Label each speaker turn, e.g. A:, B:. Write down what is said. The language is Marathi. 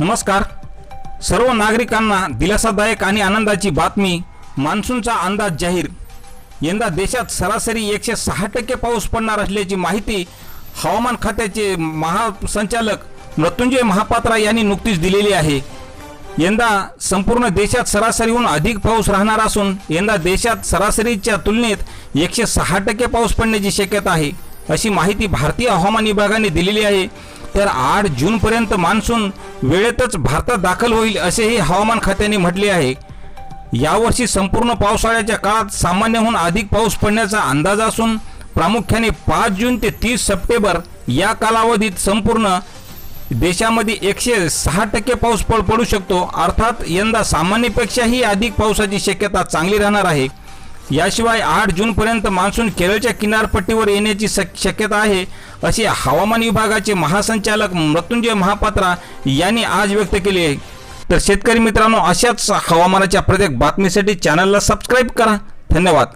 A: नमस्कार. सर्व नागरिकांना दिलासादायक आणि आनंदाची बातमी. मान्सूनचा अंदाज जाहीर. यंदा देशात सरासरी 106% पाऊस पडणार असल्याची माहिती हवामान खात्याचे महासंचालक मृत्युंजय महापात्रा यांनी नुकतीच दिलेली आहे. यंदा संपूर्ण देशात सरासरीहून अधिक पाऊस राहणार असून यंदा देशात सरासरीच्या तुलनेत 106% पाऊस पडण्याची शक्यता आहे, अशी माहिती भारतीय हवामान विभागाने दिलेली आहे. तर 8 जूनपर्यंत मान्सून वेळेतच भारतात दाखल होईल असेही हवामान खात्याने म्हटले आहे. यावर्षी संपूर्ण पावसाळ्याच्या काळात सामान्यहून अधिक पाऊस पडण्याचा अंदाज असून प्रामुख्याने 5 जून ते 30 सप्टेंबर या कालावधीत संपूर्ण देशामध्ये 106% पाऊस पडू शकतो. अर्थात यंदा सामान्यपेक्षाही अधिक पावसाची शक्यता चांगली राहणार आहे. याशिवाय 8 जूनपर्यंत मान्सून केरळच्या किनारपट्टीवर येण्याची शक्यता आहे, असे हवामान विभागाचे महासंचालक मृत्युंजय महापात्रा यांनी आज व्यक्त केले आहे. तर शेतकरी मित्रांनो, अशाच हवामानाच्या प्रत्येक बातमीसाठी चॅनलला सबस्क्राईब करा. धन्यवाद.